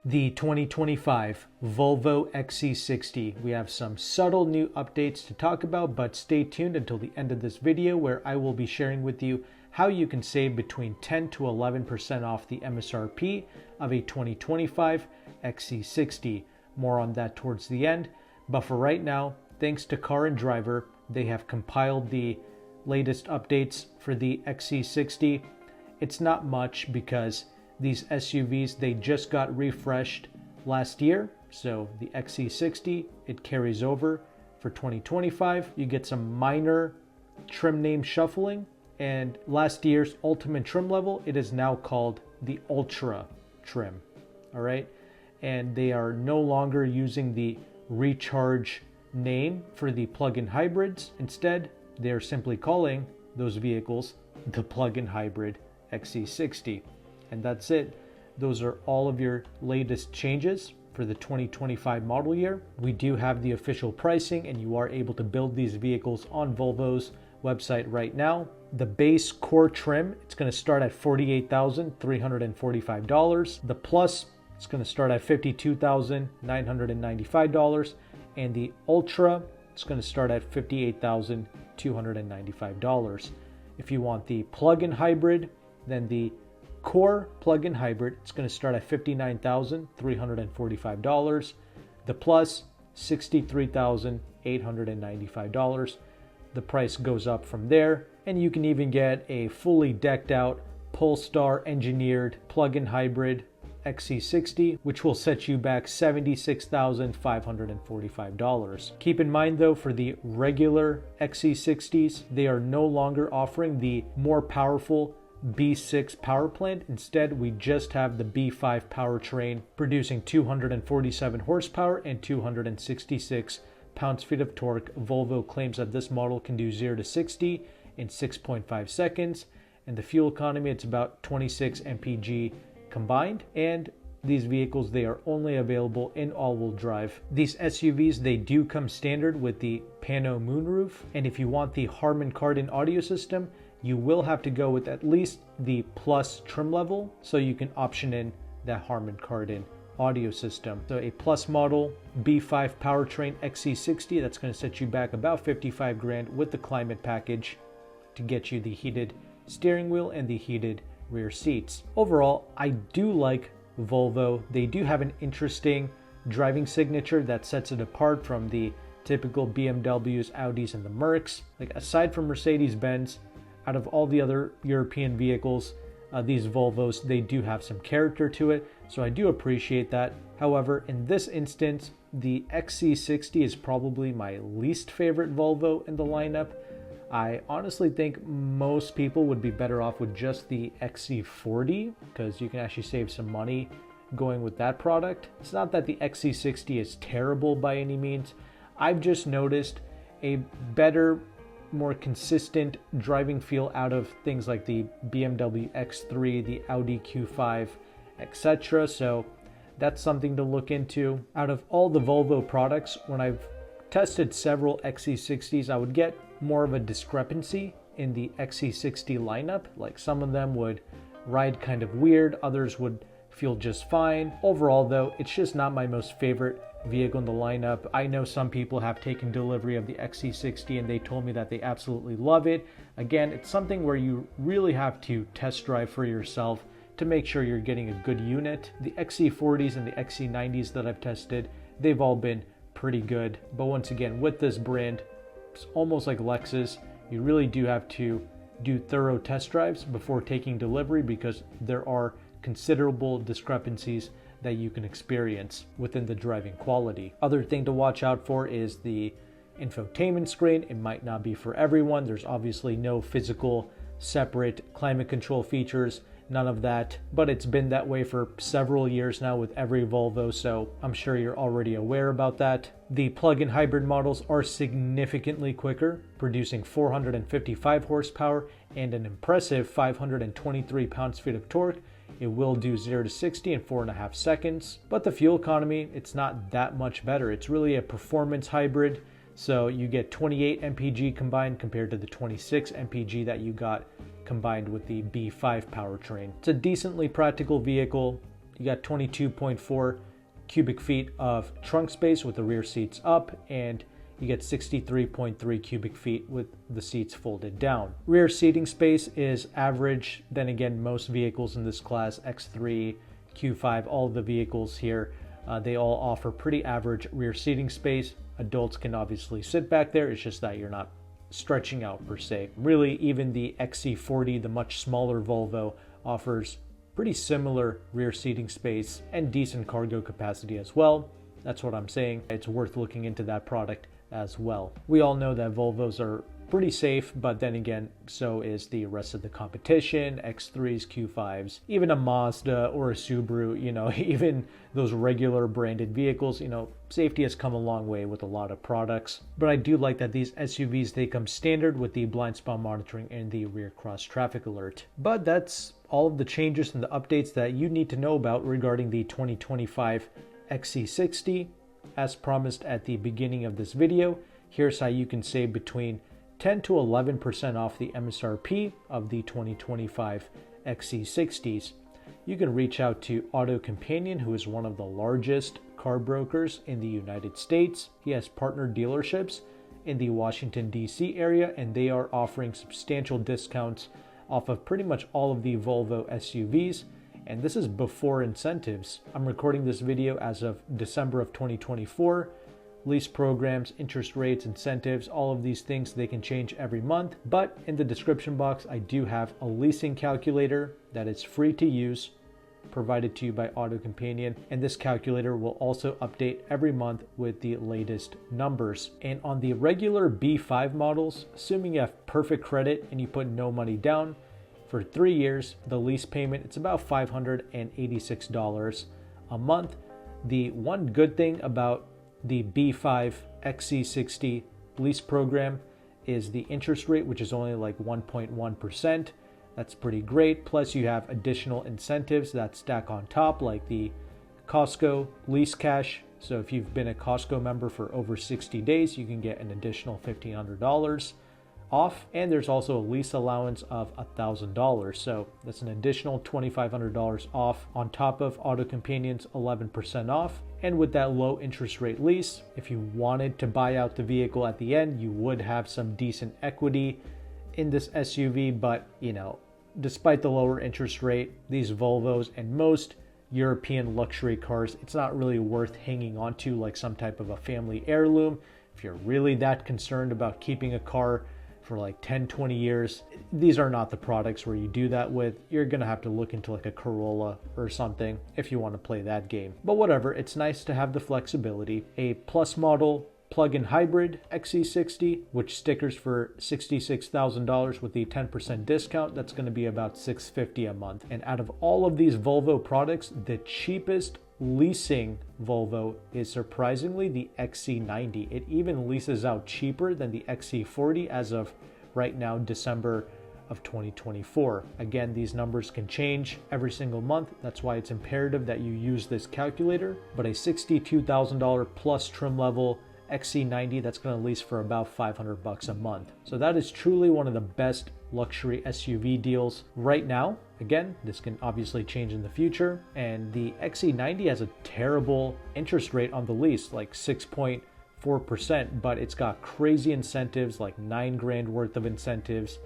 The 2025 Volvo XC60. We have some subtle new updates to talk about, but stay tuned until the end of this video where I will be sharing with you how you can save between 10 to 11% off the MSRP of a 2025 XC60. More on that towards the end, but for right now, thanks to Car and Driver, they have compiled the latest updates for the XC60. It's not much because these SUVs, they just got refreshed last year. So the XC60, it carries over for 2025. You get some minor trim name shuffling, and last year's ultimate trim level, it is now called the Ultra trim. All right. And they are no longer using the Recharge name for the plug-in hybrids. Instead, they're simply calling those vehicles the plug-in hybrid XC60. And that's it. Those are all of your latest changes for the 2025 model year. We do have the official pricing, and you are able to build these vehicles on Volvo's website right now. The base core trim, it's going to start at $48,345. The Plus, it's going to start at $52,995. And the Ultra, it's going to start at $58,295. If you want the plug-in hybrid, then the Core plug-in hybrid, it's going to start at $59,345. The Plus, $63,895. The price goes up from there, and you can even get a fully decked out Polestar engineered plug-in hybrid XC60, which will set you back $76,545. Keep in mind though, for the regular XC60s, they are no longer offering the more powerful B6 power plant. Instead, we just have the B5 powertrain producing 247 horsepower and 266 pounds-feet of torque. Volvo claims that this model can do 0 to 60 in 6.5 seconds, and the fuel economy, it's about 26 mpg combined. And these vehicles, they are only available in all-wheel drive. These SUVs, they do come standard with the Pano moonroof, and if you want the Harman Kardon audio system, you will have to go with at least the Plus trim level, so you can option in that Harman Kardon audio system. So a Plus model B5 powertrain XC60, that's going to set you back about 55 grand with the climate package to get you the heated steering wheel and the heated rear seats. Overall, I do like Volvo. They do have an interesting driving signature that sets it apart from the typical BMWs, Audis, and the Mercs. Like, aside from Mercedes-Benz, out of all the other European vehicles, these Volvos, they do have some character to it, so I do appreciate that. However, in this instance, the XC60 is probably my least favorite Volvo in the lineup. I honestly think most people would be better off with just the XC40, because you can actually save some money going with that product. It's not that the XC60 is terrible by any means. I've just noticed a better, more consistent driving feel out of things like the BMW X3, the Audi Q5, etc. So that's something to look into. Out of all the Volvo products, when I've tested several XC60s, I would get more of a discrepancy in the XC60 lineup. Like, some of them would ride kind of weird, others would feel just fine. Overall though, it's just not my most favorite vehicle in the lineup. I know some people have taken delivery of the XC60 and they told me that they absolutely love it. Again, it's something where you really have to test drive for yourself to make sure you're getting a good unit. The XC40s and the XC90s that I've tested, they've all been pretty good. But once again, with this brand, it's almost like Lexus. You really do have to do thorough test drives before taking delivery, because there are considerable discrepancies that you can experience within the driving quality. Other thing to watch out for is the infotainment screen. It might not be for everyone. There's obviously no physical separate climate control features, none of that, but it's been that way for several years now with every Volvo, so I'm sure you're already aware about that. The plug-in hybrid models are significantly quicker, producing 455 horsepower and an impressive 523 pounds-feet of torque. It will do 0 to 60 in 4.5 seconds, but the fuel economy, it's not that much better. It's really a performance hybrid, so you get 28 mpg combined compared to the 26 mpg that you got combined with the B5 powertrain. It's a decently practical vehicle. You got 22.4 cubic feet of trunk space with the rear seats up, and you get 63.3 cubic feet with the seats folded down. Rear seating space is average. Then again, most vehicles in this class, X3, Q5, all of the vehicles here, they all offer pretty average rear seating space. Adults can obviously sit back there. It's just that you're not stretching out per se. Really, even the XC40, the much smaller Volvo, offers pretty similar rear seating space and decent cargo capacity as well. That's what I'm saying. It's worth looking into that product as well. We all know that Volvos are pretty safe, but then again, so is the rest of the competition, X3s, Q5s, even a Mazda or a Subaru, even those regular branded vehicles, safety has come a long way with a lot of products. But I do like that these SUVs, they come standard with the blind spot monitoring and the rear cross traffic alert. But that's all of the changes and the updates that you need to know about regarding the 2025 XC60. As promised at the beginning of this video, here's how you can save between 10 to 11% off the MSRP of the 2025 XC60s. You can reach out to AutoCompanion, who is one of the largest car brokers in the United States. He has partner dealerships in the Washington, D.C. area, and they are offering substantial discounts off of pretty much all of the Volvo SUVs. And this is before incentives. I'm recording this video as of December of 2024. Lease programs, interest rates, incentives, all of these things, they can change every month. But in the description box, I do have a leasing calculator that is free to use, provided to you by AutoCompanion. And this calculator will also update every month with the latest numbers. And on the regular B5 models, assuming you have perfect credit and you put no money down, for 3 years, the lease payment, it's about $586 a month. The one good thing about the B5 XC60 lease program is the interest rate, which is only like 1.1%. That's pretty great. Plus you have additional incentives that stack on top, like the Costco lease cash. So if you've been a Costco member for over 60 days, you can get an additional $1,500 off, and there's also a lease allowance of $1,000, so that's an additional $2,500 off on top of AutoCompanion's 11% off. And with that low interest rate lease, if you wanted to buy out the vehicle at the end, you would have some decent equity in this SUV. But despite the lower interest rate, these Volvos and most European luxury cars, it's not really worth hanging on to like some type of a family heirloom. If you're really that concerned about keeping a car for like 10-20 years, these are not the products where you do that with. You're gonna have to look into like a Corolla or something if you want to play that game. But whatever, it's nice to have the flexibility. A plus model plug-in hybrid XC60, which stickers for $66,000 with the 10% discount, that's going to be about $650 a month. And out of all of these Volvo products, the cheapest leasing Volvo is surprisingly the XC90. It even leases out cheaper than the XC40 as of right now, December of 2024. Again, these numbers can change every single month. That's why it's imperative that you use this calculator. But a $62,000 plus trim level XC90, that's going to lease for about $500 a month. So that is truly one of the best luxury SUV deals right now. Again, this can obviously change in the future. And the XC90 has a terrible interest rate on the lease, like 6.4%, but it's got crazy incentives, like $9,000 worth of incentives.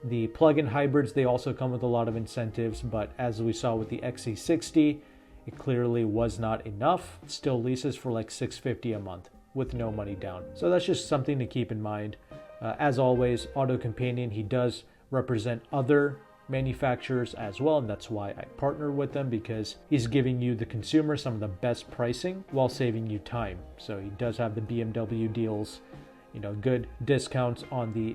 The plug-in hybrids, they also come with a lot of incentives, but as we saw with the XC60, it clearly was not enough. It still leases for like $650 a month with no money down. So that's just something to keep in mind. As always, AutoCompanion, he does represent other manufacturers as well, and that's why I partner with them, because he's giving you, the consumer, some of the best pricing while saving you time. So he does have the BMW deals, good discounts on the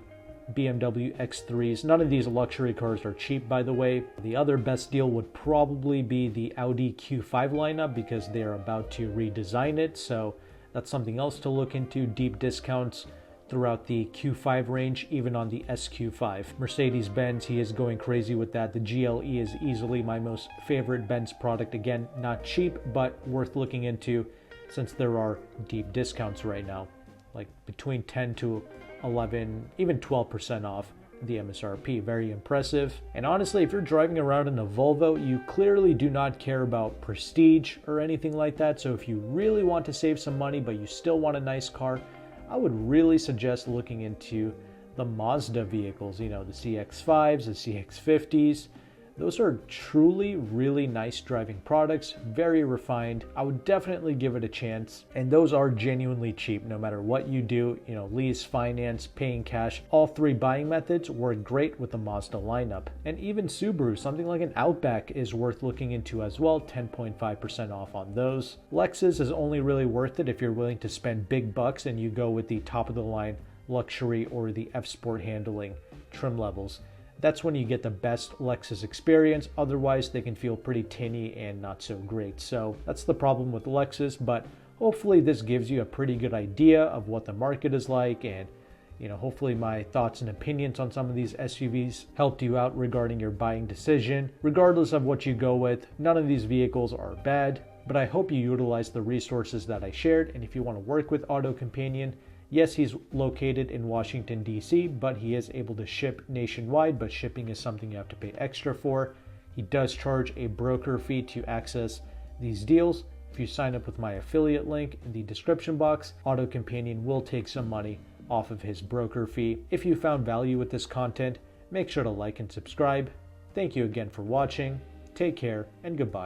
BMW X3s. None of these luxury cars are cheap, by the way. The other best deal would probably be the Audi Q5 lineup, because they are about to redesign it. So that's something else to look into. Deep discounts throughout the Q5 range, even on the SQ5. Mercedes-Benz, he is going crazy with that. The GLE is easily my most favorite Benz product. Again, not cheap, but worth looking into since there are deep discounts right now, like between 10 to 11, even 12% off the MSRP. Very impressive. And honestly, if you're driving around in a Volvo, you clearly do not care about prestige or anything like that. So if you really want to save some money, but you still want a nice car, I would really suggest looking into the Mazda vehicles, the CX-5s, the CX-50s. Those are truly really nice driving products, very refined. I would definitely give it a chance. And those are genuinely cheap no matter what you do, lease, finance, paying cash. All three buying methods work great with the Mazda lineup. And even Subaru, something like an Outback is worth looking into as well, 10.5% off on those. Lexus is only really worth it if you're willing to spend big bucks and you go with the top of the line luxury or the F-Sport handling trim levels. That's when you get the best Lexus experience. Otherwise, they can feel pretty tinny and not so great. So that's the problem with Lexus, but hopefully this gives you a pretty good idea of what the market is like, and hopefully my thoughts and opinions on some of these SUVs helped you out regarding your buying decision. Regardless of what you go with, none of these vehicles are bad, but I hope you utilize the resources that I shared. And if you want to work with AutoCompanion, yes, he's located in Washington, D.C., but he is able to ship nationwide, but shipping is something you have to pay extra for. He does charge a broker fee to access these deals. If you sign up with my affiliate link in the description box, AutoCompanion will take some money off of his broker fee. If you found value with this content, make sure to like and subscribe. Thank you again for watching. Take care and goodbye.